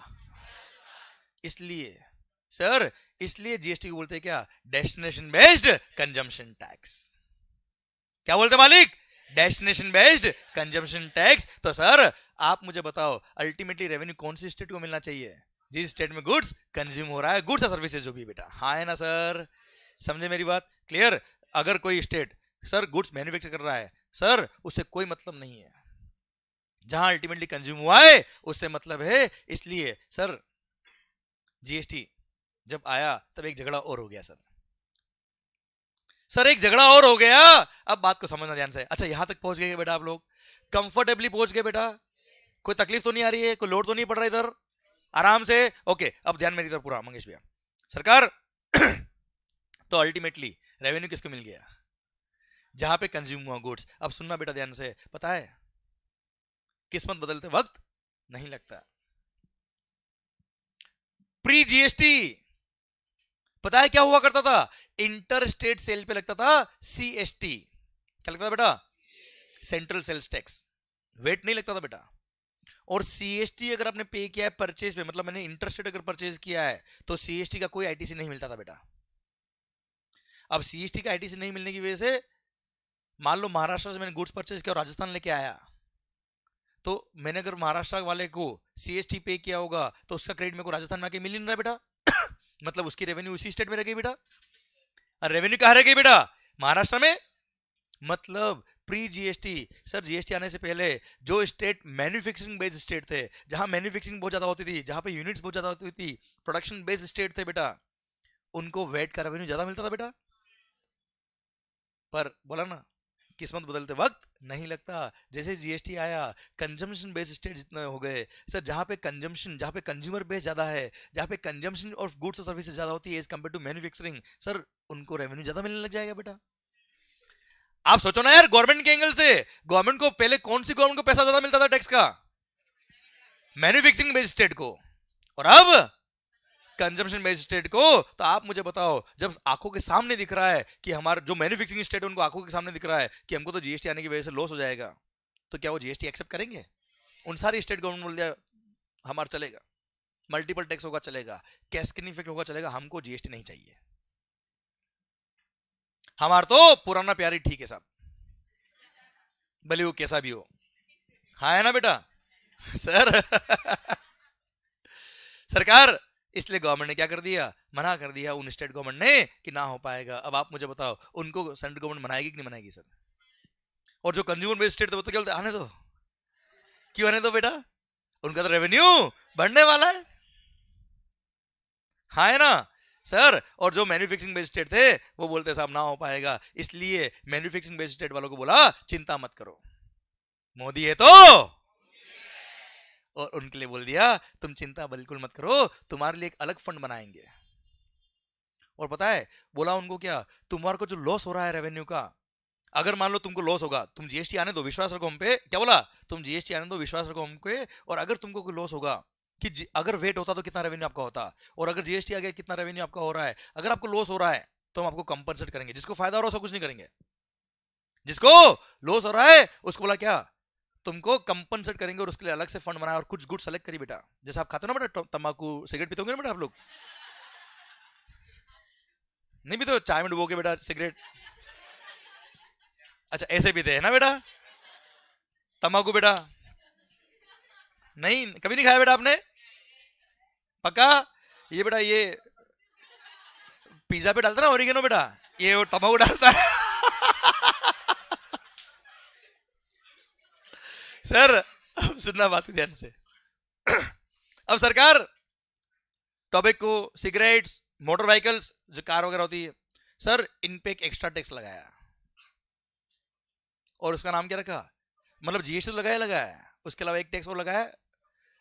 इसलिए सर, इसलिए जीएसटी को बोलते हैं क्या? Destination based consumption tax. क्या बोलते मालिक? Destination based consumption tax. तो सर आप मुझे बताओ अल्टीमेटली रेवेन्यू कौन सी स्टेट को मिलना चाहिए? जिस स्टेट में गुड्स कंज्यूम हो रहा है, गुड्स और सर्विसेज जो भी बेटा, हाँ है ना सर? समझे मेरी बात? क्लियर? अगर कोई स्टेट सर गुड्स मैन्युफैक्चर कर रहा है सर, उससे कोई मतलब नहीं है, जहां अल्टीमेटली कंज्यूम हुआ है उससे मतलब है। इसलिए सर जीएसटी जब आया तब एक झगड़ा और हो गया सर एक झगड़ा और हो गया। अब बात को समझना ध्यान से। अच्छा यहां तक पहुंच गए बेटा आप लोग? कंफर्टेबली पहुंच गए बेटा? कोई तकलीफ तो नहीं आ रही है? कोई लोड तो नहीं पड़ रहा इधर? आराम से ओके। अब ध्यान मेरी तरफ पूरा मंगेश भैया। सरकार तो अल्टीमेटली रेवेन्यू किसको मिल गया? जहां पे कंज्यूम हुआ गुड्स। अब सुनना बेटा ध्यान से, पता है किस्मत बदलते वक्त नहीं लगता। प्री जीएसटी पता है क्या हुआ करता था? इंटर स्टेट सेल पे लगता था सीएसटी। क्या लगता था बेटा? Central sales tax. वेट नहीं लगता था बेटा। और सीएसटी अगर आपने पे किया है परचेज पे, मतलब मैंने इंटर स्टेट अगर परचेज किया है, तो सीएसटी का कोई आईटीसी नहीं मिलता था बेटा। अब सीएसटी का आईटीसी नहीं मिलने की वजह से मान लो महाराष्ट्र से मैंने गुड्स परचेज किया और राजस्थान लेके आया, तो मैंने अगर महाराष्ट्र वाले को सीएसटी पे किया होगा तो उसका क्रेडिट मेरे को राजस्थान में आके मिल नहीं रहा बेटा। मतलब उसकी रेवेन्यू उसी स्टेट में रह गई बेटा। और रेवेन्यू कहां रह गई बेटा? महाराष्ट्र में। मतलब प्री जीएसटी सर, जीएसटी आने से पहले जो स्टेट मैन्युफैक्चरिंग बेस्ड स्टेट थे, जहां मैन्युफैक्चरिंग बहुत ज्यादा होती थी, जहां पे यूनिट्स बहुत ज्यादा होती थी, प्रोडक्शन बेस्ड स्टेट थे बेटा, उनको वेट का रेवेन्यू ज्यादा मिलता था बेटा। पर बोला ना किस्मत बदलते वक्त नहीं लगता। जैसे जीएसटी आया कंजम्पशन बेस्ड स्टेट जितने हो गए सर, जहां पे कंजम्पशन, जहां पे कंज्यूमर बेस ज्यादा है, जहां पे कंजम्पशन ऑफ गुड्स और सर्विसेज ज्यादा होती है as compare to manufacturing, sir उनको रेवेन्यू ज्यादा मिलने लग जाएगा बेटा। आप सोचो ना यार, गवर्नमेंट के एंगल से गवर्नमेंट को पहले कौन सी गवर्नमेंट को पैसा ज्यादा मिलता था टैक्स का? मैन्युफैक्चरिंग बेस्ड स्टेट को। और अब कंजम्पशन बेस्ड स्टेट को। तो आप मुझे बताओ, जब आंखों के सामने दिख रहा है कि हमारा जो मैन्युफैक्चरिंग स्टेट है उनको आंखों के सामने दिख रहा है कि हमको तो जीएसटी आने की वजह से लॉस हो जाएगा, तो क्या वो जीएसटी एक्सेप्ट करेंगे? उन सारी स्टेट गवर्नमेंट बोल दिया हमारा चलेगा, मल्टीपल टैक्स होगा चलेगा, कैस्केडिंग इफेक्ट होगा चलेगा, हमको जीएसटी नहीं चाहिए, हमारा तो पुराना प्यारी ठीक है साहब, भले वो कैसा भी हो। हाँ है ना बेटा? सर सरकार इसलिए गवर्नमेंट ने क्या कर दिया? मना कर दिया उन स्टेट गवर्नमेंट ने कि ना हो पाएगा। अब आप मुझे बताओ उनको सेंट्रल गवर्नमेंट मनाएगी कि नहीं मनाएगी सर? और जो कंज्यूमर बेस्ड स्टेट थे वो तो क्या बोलते, आने दो। क्यों आने दो बेटा? उनका तो रेवेन्यू बढ़ने वाला है। हाँ है ना सर? और जो मैन्युफैक्चरिंग बेस्ड स्टेट थे वो बोलते साहब ना हो पाएगा, इसलिए मैन्युफैक्चरिंग बेस्ड स्टेट वालों को बोला चिंता मत करो, मोदी है तो। और उनके लिए बोल दिया तुम चिंता बिल्कुल मत करो, तुम्हारे लिए एक अलग फंड बनाएंगे। और पता है बोला उनको क्या? तुम्हारे को जो लॉस हो रहा है रेवेन्यू का, अगर मान लो तुमको लॉस होगा, तुम जीएसटी आने दो, विश्वास रखो हम पे। क्या बोला? तुम जीएसटी आने दो, विश्वास रखो हम पे, और अगर तुमको कोई लॉस होगा कि अगर वेट होता तो कितना रेवेन्यू आपका होता, और अगर जीएसटी आ गया कितना रेवेन्यू आपका हो रहा है, अगर आपको लॉस हो रहा है तो हम आपको कंपनसेट करेंगे। जिसको फायदा हो रहा है उसको कुछ नहीं करेंगे, जिसको लॉस हो रहा है उसको बोला क्या तुमको कंपनसेट करेंगे, और उसके लिए अलग से फंड बनाया और कुछ गुड सेलेक्ट करी बेटा। जैसे आप खाते हो ना बेटा तंबाकू सिगरेट पीते होंगे ना बेटा आप लोग? नहीं पीते हो? चाय में डुबो के बेटा सिगरेट। अच्छा ऐसे पीते हैं ना बेटा तंबाकू बेटा? नहीं कभी नहीं खाया बेटा आपने? पक्का? ये बेटा ये पिज्जा पे डालता ना ओरिगेनो बेटा, ये तंबाकू डालता है। सर अब सुनना बात ध्यान से। अब सरकार टॉबैको, सिगरेट्स, मोटर व्हीकल्स जो कार वगैरह होती है सर, इन पे एक एक्स्ट्रा टैक्स लगाया, और उसका नाम क्या रखा? मतलब जीएसटी तो लगाया, उसके अलावा एक टैक्स और लगाया,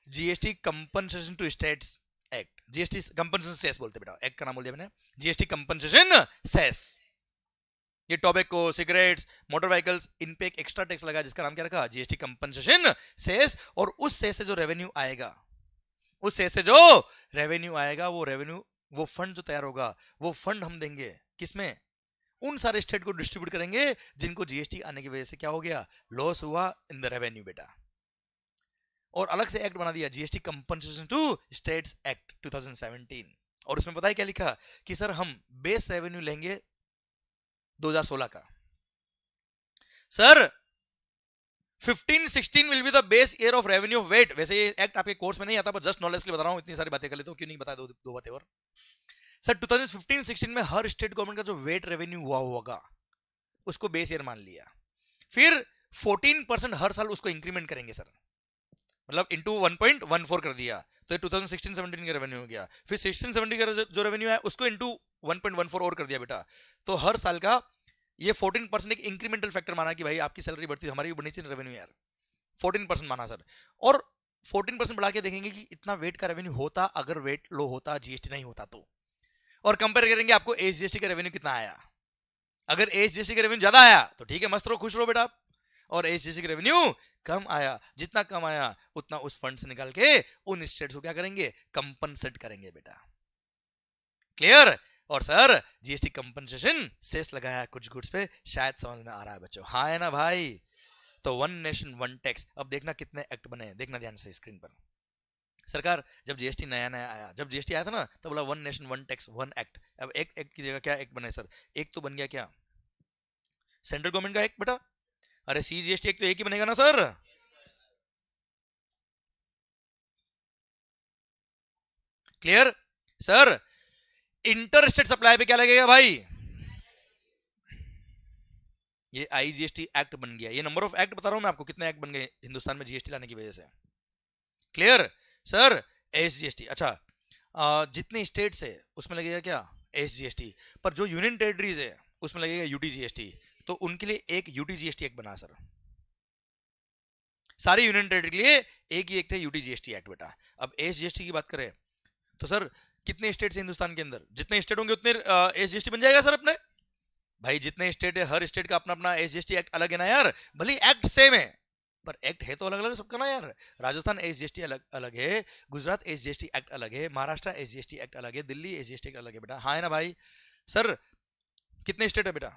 GST compensation to states act. GST compensation cess बोलते बेटा, एक्ट का नाम बोल दिया मैंने, जीएसटी कंपनसेशन सेस। ये टॉबैको, सिगरेट्स, मोटर व्हीकल्स, इन पे एक एक्स्ट्रा टैक्स लगा जिसका नाम क्या रखा? GST compensation cess. और उस सेस से जो रेवेन्यू आएगा, उस सेस से जो रेवेन्यू आएगा, वो रेवेन्यू, वो फंड जो तैयार होगा, वो फंड हम देंगे किसमें? उन सारे स्टेट को डिस्ट्रीब्यूट करेंगे जिनको जीएसटी आने की वजह से क्या हो गया? लॉस हुआ इन द रेवेन्यू बेटा। और अलग से एक्ट बना दिया, GST compensation to states act 2017। और उसमें पता है क्या लिखा? कि सर हम बेस रेवेन्यू लेंगे 2016 का। Sir 15-16 will be the base year of revenue of VAT. वैसे ये एक्ट आपके कोर्स में नहीं आता, पर जस्ट नॉलेज के लिए बता रहा हूं, इतनी सारी बातें कर लेता हूं, क्यों नहीं बता दो बातें और। सर 2015-16 में हर स्टेट गवर्नमेंट का जो वेट रेवेन्यू हुआ होगा उसको बेस ईयर मान लिया, फिर 14% हर साल उसको इंक्रीमेंट करेंगे सर, मतलब इंटू 1.14 कर दिया, तो ये 2016-17 का रेवेन्यू हो गया। फिर 16-17 का जो रेवेन्यू है उसको इंटू 1.14 और कर दिया बेटा, तो हर साल का ये 14% एक इंक्रीमेंटल फैक्टर माना कि भाई आपकी सैलरी बढ़ती है, हमारी भी बढ़नी चाहिए रेवेन्यू यार, 14% माना सर। और 14% बढ़ा के देखेंगे कि इतना वेट का रेवेन्यू होता अगर वेट लो होता, जीएसटी नहीं होता तो, और कंपेयर करेंगे आपको एसजीएसटी का रेवेन्यू कितना आया। अगर एसजीएसटी का रेवेन्यू ज्यादा आया तो ठीक है, मस्त रहो, खुश रहो बेटा आप, और एसजीएसटी का रेवेन्यू कम आया, जितना कम आया उतना उस फंड से निकाल के उन स्टेट्स को क्या करेंगे, कंपनसेट करेंगे बेटा। क्लियर। और सर जीएसटी कंपनसेशन सेस लगाया कुछ गुड्स पे, शायद समझ में आ रहा है बच्चों, हाँ है ना भाई। तो वन नेशन वन टैक्स, अब देखना कितने एक्ट बने, देखना ध्यान से स्क्रीन पर। सरकार जब जीएसटी नया नया आया, जब जीएसटी आया था ना, तब बोला one nation one tax one act. अब एक एक्ट की जगह क्या एक्ट बने सर, एक तो बन गया क्या, सेंट्रल गवर्नमेंट का एक्ट बेटा, अरे सीजीएसटी एक्ट तो एक ही बनेगा ना sir. Clear sir. Inter state supply पे क्या लगेगा भाई, ये आईजीएसटी एक्ट बन गया। ये नंबर ऑफ एक्ट बता रहा हूं मैं आपको, कितने एक्ट बन गए हिंदुस्तान में जीएसटी लाने की वजह से। Clear sir. एसजीएसटी, अच्छा जितने स्टेट्स है उसमें लगेगा क्या एसजीएसटी, पर जो यूनियन टेरिटरीज है उसमें लगेगा यूटीजीएसटी, तो उनके लिए एक यूटीजीएसटी एक्ट बना सर। सारे यूनियन टेरिटरी के लिए एक ही एक्ट है यूटीजीएसटी एक्ट बेटा। अब एसजीएसटी की बात करें तो सर कितने स्टेट है हिंदुस्तान के अंदर, जितने स्टेट होंगे उतने एसजीएसटी बन जाएगा सर अपने। भाई जितने स्टेट है हर स्टेट का अपना अपना एसजीएसटी एक्ट अलग है ना यार, भले एक्ट सेम है पर एक्ट है तो अलग अलग सबका ना यार। राजस्थान एसजीएसटी अलग अलग है, गुजरात एसजीएसटी एक्ट अलग है, महाराष्ट्र एसजीएसटी एक्ट अलग है, दिल्ली एसजीएसटी एक्ट अलग है बेटा, हाँ है ना भाई। सर कितने स्टेट है बेटा,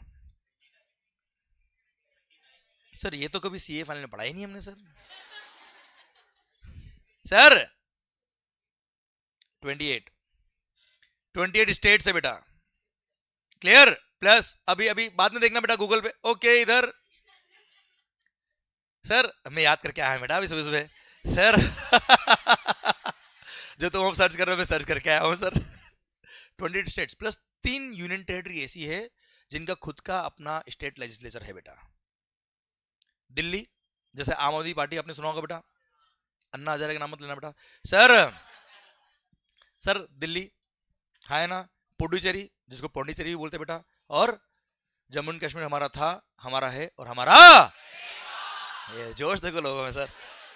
सर ये तो कभी सीए फाइनल में पढ़ा ही नहीं हमने सर। सर 28 स्टेट्स है बेटा। क्लियर। प्लस अभी अभी बाद में देखना बेटा गूगल पे, ओके इधर सर मैं याद करके आया बेटा अभी सुबह सुबह सर जो तुम अब सर्च कर रहे हो मैं सर्च करके आया हूं sir. 28 states plus 3 union territory ऐसी है जिनका खुद का अपना स्टेट लेजिस्लेचर है बेटा। दिल्ली जैसे आम आदमी पार्टी आपने सुना होगा बेटा, अन्ना हजारे का नाम मत लेना बेटा सर। सर दिल्ली है ना, पुडुचेरी जिसको पौंडीचेरी बोलते बेटा, और जम्मू एंड कश्मीर हमारा था, हमारा है और हमारा, ये जोश देखो लोगों में सर।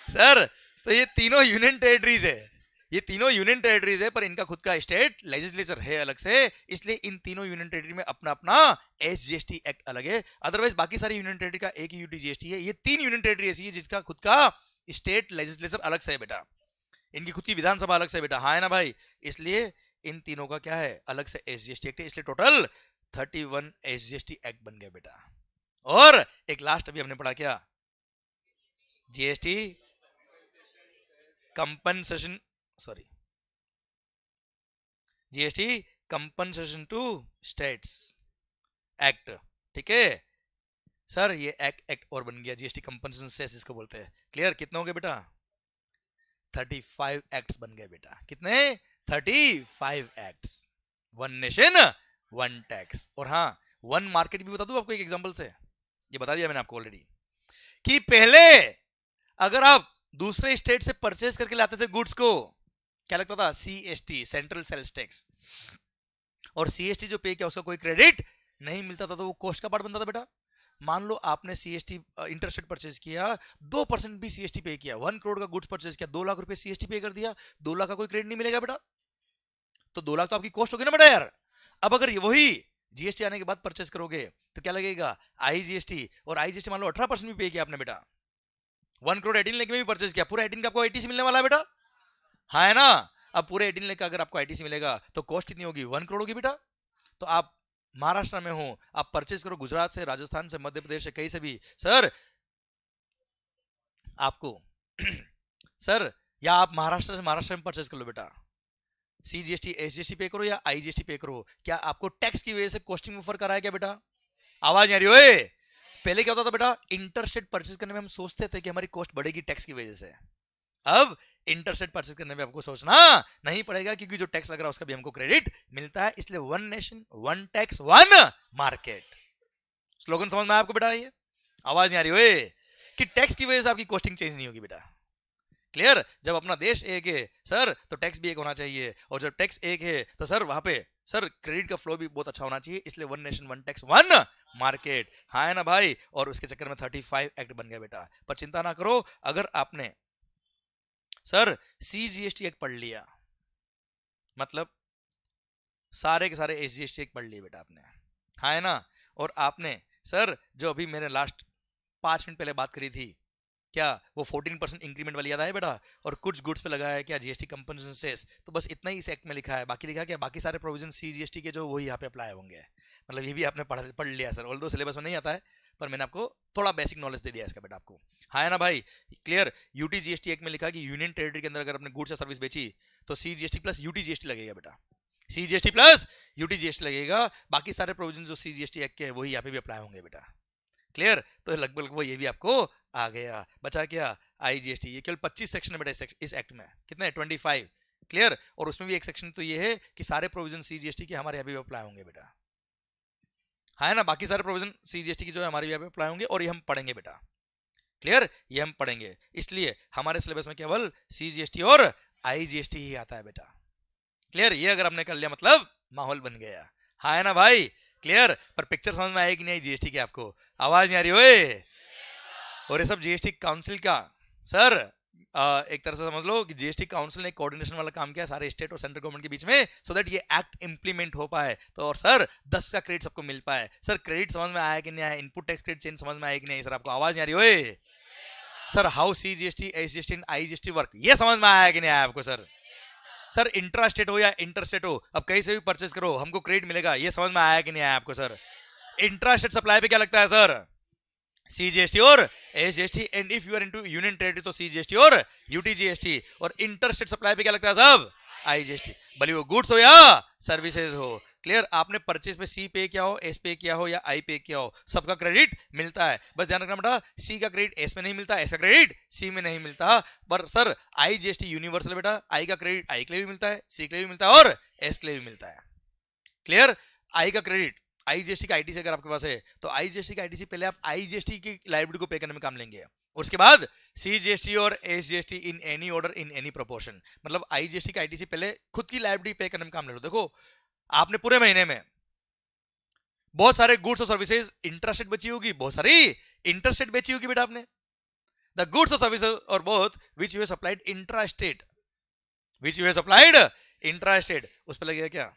सर तो ये तीनों यूनियन टेरिटरीज है, ये तीनों यूनियन टेरिटरीज है, पर इनका खुद का स्टेट लेजिस्लेचर है अलग से, इसलिए इन तीनों यूनियन टेरिटरी में अपना अपना एसजीएसटी एक्ट अलग है। अदरवाइज बाकी सारी यूनियन टेरिटरी का एक ही यूटीजीएसटी है। ये 3 यूनियन टेरिटरी ऐसी है जिसका खुद का स्टेट लेजिस्लेचर अलग से है बेटा, इनकी खुद की विधानसभा अलग से है बेटा, हाँ है ना भाई। इसलिए इन तीनों का क्या है अलग से एसजीएसटी एक्ट है, इसलिए टोटल 31 एसजीएसटी एक्ट बन गया बेटा। और एक लास्ट अभी हमने पढ़ा क्या, GST compensation, sorry GST compensation to states act, ठीक है सर। ये एक्ट और बन गया जीएसटी कंपनसेशन सेस इसको बोलते हैं। क्लियर। कितने हो गए बेटा, 35 एक्ट्स बन गए बेटा। कितने, 35 acts. One nation one tax. और हाँ वन मार्केट भी बता दूं आपको एक एग्जांपल से, ये बता दिया मैंने आपको ऑलरेडी, कि पहले अगर आप दूसरे स्टेट से परचेज करके लाते थे गुड्स को, क्या लगता था, सीएसटी सेंट्रल सेल्स टैक्स, और सीएसटी जो पे किया उसका कोई क्रेडिट नहीं मिलता था, तो वो कॉस्ट का पार्ट बनता था बेटा। मान लो आपने सीएसटी इंटरस्टेट परचेज किया, 2% भी सीएसटी पे किया, 1 करोड़ का गुड्स परचेज किया, 2 लाख रुपए सीएसटी पे कर दिया, 2 लाख का कोई क्रेडिट नहीं मिलेगा बेटा, तो 2 लाख तो आपकी कॉस्ट होगी ना बेटा यार। अब अगर वही जीएसटी आने के बाद परचेज करोगे तो क्या लगेगा, आईजीएसटी, और आईजीएसटी मान लो 18% भी पे किया आपने बेटा, 1 करोड़ 18 लाख में भी परचेज किया, पूरा 18 का आपको आईटीसी मिलने वाला है बेटा, हाँ है ना। अब पूरे 18 लाख का अगर आपको आईटीसी मिलेगा तो कॉस्ट कितनी होगी, 1 करोड़ होगी बेटा। तो आप महाराष्ट्र में हो, आप परचेज करो गुजरात से, राजस्थान से, मध्य प्रदेश से, कहीं से भी सर आपको सर, या आप महाराष्ट्र से महाराष्ट्र में परचेज कर लो बेटा, सीजीएसटी एसजीएसटी पे करो या आईजीएसटी पे करो, क्या आपको टैक्स की वजह से कॉस्टिंग में फर्क आ रहा है क्या बेटा, आवाज नहीं आ रही ओए, पहले क्या होता था बेटा, इंटरस्टेट परचेज करने में हम सोचते थे कि हमारी कॉस्ट बढ़ेगी टैक्स की वजह से। अब इंटरस्टेट परचेज करने में आपको सोचना नहीं पड़ेगा, क्योंकि जो टैक्स लग रहा है उसका भी हमको क्रेडिट मिलता है। इसलिए one nation one tax one market. Slogan समझ में आया आपको बेटा? ये आवाज नहीं आ रही ओए कि टैक्स की वजह से आपकी कॉस्टिंग चेंज नहीं होगी बेटा। क्लियर? जब अपना देश एक है सर तो टैक्स भी एक होना चाहिए, और जब टैक्स एक है तो सर वहां पे सर क्रेडिट का फ्लो भी बहुत अच्छा होना चाहिए। इसलिए one nation one tax one market. हाँ है ना भाई? और उसके चक्कर में 35 एक्ट बन गया बेटा। पर चिंता ना करो, अगर आपने सर CGST एक्ट पढ़ लिया, मतलब सारे के सारे SGST एक्ट पढ़ लिए बेटा आपने, हाँ है ना? और आपने सर जो अभी मैंने लास्ट 5 मिनट पहले बात करी थी, क्या वो 14% इंक्रीमेंट वाली याद आया बेटा? और कुछ गुड्स पे लगा है क्या GST कंपनसेशन सेस, तो बस इतना ही इस एक्ट में लिखा है। बाकी लिखा क्या? बाकी सारे प्रोविजन CGST के जो वही यहाँ पे अप्लाई होंगे। मतलब ये भी आपने पढ़ लिया सर, ऑल्दो सिलेबस में नहीं आता है, पर मैंने आपको थोड़ा बेसिक नॉलेज दे दिया इसका बेटा आपको। हाँ है ना भाई? क्लियर? UT-GST एक्ट में लिखा कि यूनियन टेरिटरी के अंदर अगर अपने गुड्स या सर्विस बेची तो CGST प्लस UT-GST लगेगा बेटा। CGST प्लस UT-GST लगेगा। बाकी सारे प्रोविजन जो CGST एक्ट के है वही यहाँ पे भी अप्लाई होंगे बेटा। क्लियर? तो लगभग वो ये भी आपको आ गया। बचा क्या? IGST। ये केवल 25 सेक्शन है बेटा इस एक्ट में। कितने? 25। क्लियर? और उसमें भी एक सेक्शन तो ये है कि सारे प्रोविजन CGST के हमारे यहाँ भी अप्लाई होंगे बेटा। हाँ है ना? बाकी सारे प्रोविजन CGST की जो है हमारे यहाँ पे अप्लाई होंगे, और ये हम पढ़ेंगे बेटा। क्लियर? ये हम पढ़ेंगे। इसलिए हमारे सिलेबस में केवल CGST और IGST ही आता है बेटा। क्लियर? ये अगर हमने कर लिया मतलब माहौल बन गया। हाँ है ना भाई? क्लियर? पर पिक्चर समझ में आएगी नहीं GST की आपको? आवाज नहीं आ रही ओए? और ये सब GST काउंसिल का सर एक तरह से समझ लो कि GST काउंसिल ने कोऑर्डिनेशन वाला काम किया सारे स्टेट और सेंट्रल गवर्नमेंट के बीच में, सो दैट ये एक्ट इंप्लीमेंट हो पाए। तो और सर 10 का क्रेडिट सबको मिल पाए। सर क्रेडिट समझ में आया कि नहीं आया? इनपुट टैक्स क्रेडिट चेंज समझ में आया कि नहीं? सर आपको आवाज नहीं आ रही ओए? Sir how CGST SGST and IGST work, ये समझ में आया कि नहीं आया आपको? सर इंट्रा स्टेट हो या इंटर स्टेट हो, अब कहीं से भी परचेस करो हमको क्रेडिट मिलेगा, ये समझ में आया कि नहीं आया आपको? सर इंट्रा स्टेट सप्लाई पे क्या लगता है सर? CGST और SGST, and if you are into union territory तो CGST और UT-GST, और इंटर स्टेट सप्लाई पे क्या लगता है सब? IGST। भले वो गुड्स हो या सर्विसेज हो। क्लियर? आपने परचेज पे C पे किया हो, S पे किया हो या I पे किया हो, सबका क्रेडिट मिलता है। बस ध्यान रखना बेटा, C का क्रेडिट S में नहीं मिलता, S का क्रेडिट C में नहीं मिलता। पर सर IGST यूनिवर्सल बेटा, I का क्रेडिट I के लिए भी मिलता है, C के लिए भी मिलता है और S के लिए भी मिलता है। क्लियर? I का क्रेडिट IGST का ITC अगर आपके पास है तो IGST का ITC पहले आप IGST की लायबिलिटी को पे करने में काम लेंगे, और उसके बाद CGST और SGST in any order in any proportion. मतलब IGST का ITC पहले खुद की लायबिलिटी पे करने में काम ले लो। देखो आपने पूरे महीने में बहुत सारे गुड्स और सर्विसेज इंट्रास्टेट बेची होगी, बहुत सारी इंटरस्टेट बेची होगी बेटा आपने। द गुड्स और सर्विसेज और both which you have supplied intrastate, which you have supplied intrastate, उस पर लगेगा क्या?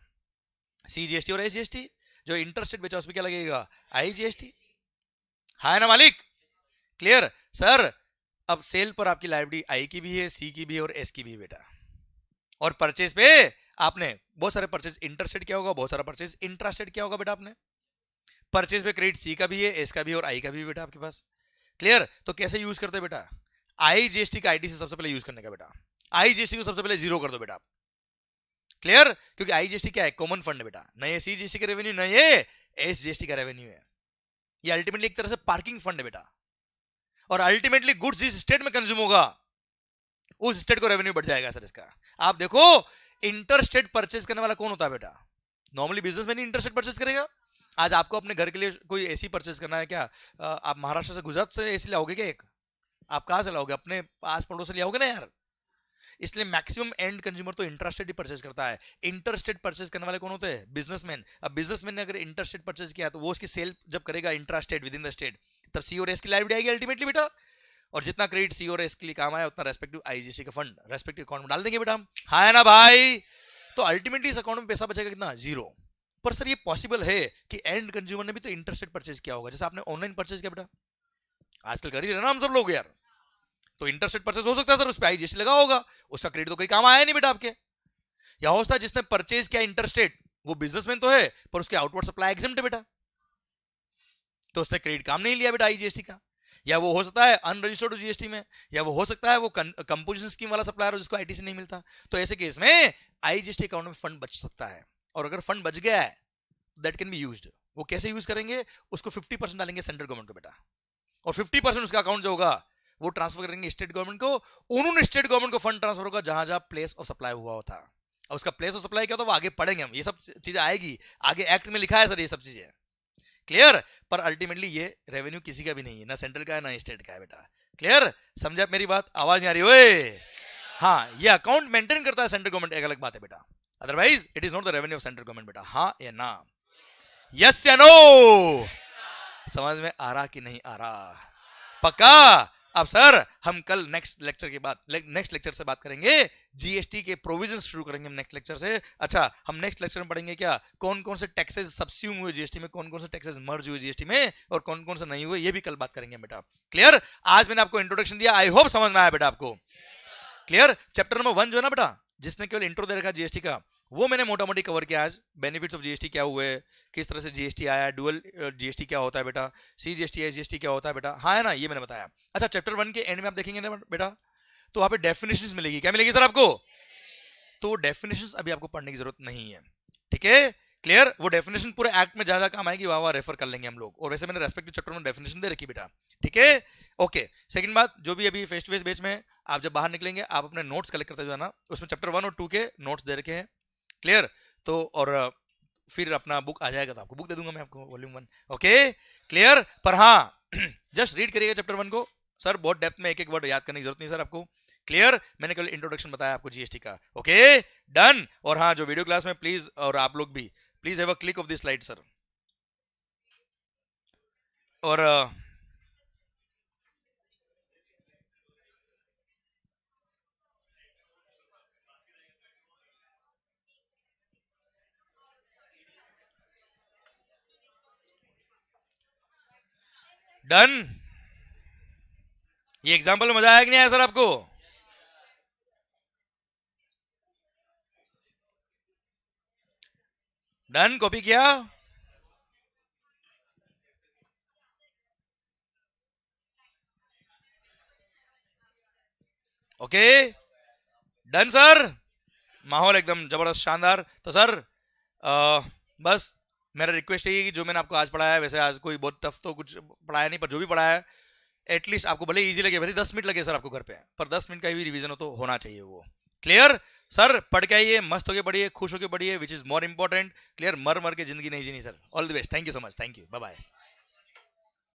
CGST और SGST। जो इंटरस्टेट बेचा उस पर क्या लगेगा? IGST। हाँ ना मालिक? क्लियर? सर अब सेल पर आपकी लायबिलिटी I की भी है, C की भी है और S की भी है बेटा। और परचेज पे आपने बहुत सारे परचेज इंटरस्टेट किया होगा, बहुत सारा परचेज इंट्रास्टेट किया होगा बेटा आपने। परचेज पे क्रेडिट C का भी है, S का भी है और I का भी बेटा आपके पास। क्लियर? तो कैसे यूज करते हैं बेटा? IGST का ITC सबसे पहले यूज करने का बेटा। IGST को सबसे पहले 0 कर दो बेटा। क्लियर? क्योंकि IGST क्या है? कॉमन फंड है बेटा। न ये CGST का रेवेन्यू, न ये SGST का रेवेन्यू है। ये अल्टीमेटली एक तरह से पार्किंग फंड है बेटा, और अल्टीमेटली गुड्स जिस स्टेट में कंज्यूम होगा उस स्टेट को रेवेन्यू बढ़ जाएगा सर इसका। आप देखो इंटर स्टेट परचेज करने वाला कौन होता है बेटा? नॉर्मली बिजनेसमैन ही इंटर स्टेट परचेज करेगा। आज आपको अपने घर के लिए कोई एसी परचेज करना है क्या? आप महाराष्ट्र से गुजरात से एसी लाओगे क्या? एक आप कहां से लाओगे? अपने पास पड़ोस से लाओगे ना यार। इसलिए मैक्सिमम एंड कंज्यूमर तो इंटरस्टेट ही परचेज करता है। इंटरस्टेट परचेज करने वाले कौन होते हैं? बिजनेसमैन। अब बिजनेसमैन ने अगर इंटरस्टेट परचेज किया तो वो उसकी सेल जब करेगा intrastate with in the state, तब C और S की लायबिलिटी आएगी अल्टीमेटली बेटा। और जितना क्रेडिट C और S के लिए काम आया उतना रेस्पेक्टिव IGST का फंड रेस्पेक्टिव अकाउंट में डाल देंगे बेटा हम। हाँ है ना भाई? तो अल्टीमेटली इस अकाउंट में पैसा बचेगा कितना? 0। पर सर ये पॉसिबल है कि एंड कंज्यूमर ने भी तो इंटरस्टेट परचेज किया होगा, जैसे आपने ऑनलाइन परचेज किया बेटा, आजकल कर ही रहे ना हम सब लोग यार। तो इंटरस्टेट परचेज हो सकता है सर, उस पर IGST लगा होगा, उसका क्रेडिट तो कोई काम आया नहीं बेटा आपके। या हो सकता है जिसने परचेज किया इंटरस्टेट वो बिजनेसमैन तो है पर उसके आउटवर्ड सप्लाई एग्जेम्प्ट है बेटा, तो उसने क्रेडिट काम नहीं लिया बेटा IGST का। या वो हो सकता है अनरजिस्टर्ड GST में, या वो हो सकता है वो कंपोजिशन स्कीम वाला सप्लायर हो जिसको ITC नहीं मिलता। तो ऐसे केस में IGST अकाउंट में फंड बच सकता है, और अगर फंड बच गया है दैट कैन बी यूज्ड वो कैसे यूज करेंगे, उसको 50% डालेंगे सेंट्रल गवर्नमेंट को बेटा, और 50% उसका अकाउंट जो होगा वो ट्रांसफर करेंगे स्टेट गवर्नमेंट को। उन्होंने स्टेट गवर्नमेंट को फंड ट्रांसफर होगा जहां जहां प्लेस ऑफ सप्लाई हुआ होता। अब उसका प्लेस ऑफ सप्लाई क्या होता है वो आगे पढ़ेंगे हम, ये सब चीजें आएगी आगे, एक्ट में लिखा है सर ये सब चीजें, क्लियर। पर अल्टीमेटली ये रेवेन्यू किसी का भी नहीं है, ना सेंट्रल का है ना स्टेट का है बेटा, क्लियर। समझे आप मेरी बात, आवाज नहीं आ रही ओए? हाँ, ये अकाउंट मेंटेन करता है सेंट्रल गवर्नमेंट, एक अलग बात है बेटा, otherwise it is not the revenue of central government बेटा। हाँ या ना, यस या नो, समझ में आ रहा कि नहीं आ रहा? पक्का। अब सर हम कल नेक्स्ट लेक्चर से बात करेंगे, जीएसटी के प्रोविजन शुरू करेंगे हम नेक्स्ट लेक्चर से। अच्छा, हम नेक्स्ट लेक्चर में पढ़ेंगे क्या, कौन कौन से टैक्सेस सब्स्यूम हुए जीएसटी में, कौन कौन से टैक्सेस मर्ज हुए जीएसटी में, और कौन कौन से नहीं हुए, ये भी कल बात करेंगे बेटा, क्लियर। आज मैंने आपको इंट्रोडक्शन दिया, आई होप समझ में आया बेटा आपको, क्लियर। चैप्टर नंबर 1 जो है ना बेटा, जिसने केवल इंट्रो दे रखा जीएसटी का, वो मैंने मोटा मोटी कवर किया आज। बेनिफिट्स ऑफ जीएसटी क्या हुए, किस तरह से जीएसटी आया, डुअल जीएसटी क्या होता है बेटा, सीजीएसटी एसजीएसटी क्या होता है बेटा, हाँ है ना, ये मैंने बताया। अच्छा, चैप्टर 1 के एंड में आप देखेंगे ना बेटा, तो वहां पे डेफिनेशंस मिलेगी, क्या मिलेगी सर आपको? तो डेफिनेशंस अभी आपको पढ़ने की जरूरत नहीं है, ठीक है, क्लियर। वो डेफिनेशन पूरे एक्ट में जहां जहां काम आएगी वहां रेफर कर लेंगे हम लोग, और वैसे मैंने रेस्पेक्टिव चैप्टर में डेफिनेशन दे रखी बेटा, ठीक है, ओके। सेकंड बात, जो भी अभी फेस टू फेस बैच में आप जब बाहर निकलेंगे, आप अपने नोट्स कलेक्ट करते जाना, उसमें चैप्टर 1 और 2 के नोट्स दे रखे हैं, क्लियर। तो और फिर अपना बुक आ जाएगा तो आपको बुक दे दूंगा मैं आपको, वॉल्यूम 1, ओके, क्लियर। पर हाँ जस्ट रीड करिएगा चैप्टर 1 को, सर बहुत डेप्थ में एक एक वर्ड याद करने की जरूरत नहीं सर आपको, क्लियर। मैंने केवल इंट्रोडक्शन बताया आपको जीएसटी का, ओके, डन। और हाँ, जो वीडियो क्लास में प्लीज, और आप लोग भी please have a click of this slide sir, और डन। ये एग्जांपल मजा आया कि नहीं आया सर आपको? डन, कॉपी किया, ओके, डन सर। माहौल एकदम जबरदस्त शानदार। तो सर बस मेरा रिक्वेस्ट यही है कि जो मैंने आपको आज पढ़ाया है, वैसे आज कोई बहुत टफ तो कुछ पढ़ाया नहीं, पर जो भी पढ़ाया है एटलीस्ट आपको भले इजी लगे, भले 10 मिनट लगे सर आपको घर पे, पर 10 मिनट का भी रिवीजन हो तो होना चाहिए वो, क्लियर। सर पढ़ के आइए, मस्त होके पढ़िए, खुश होके पढ़िए, which is more important, clear. मर मर के जिंदगी नहीं जीनी sir. All the best, thank you so much, thank you, bye bye.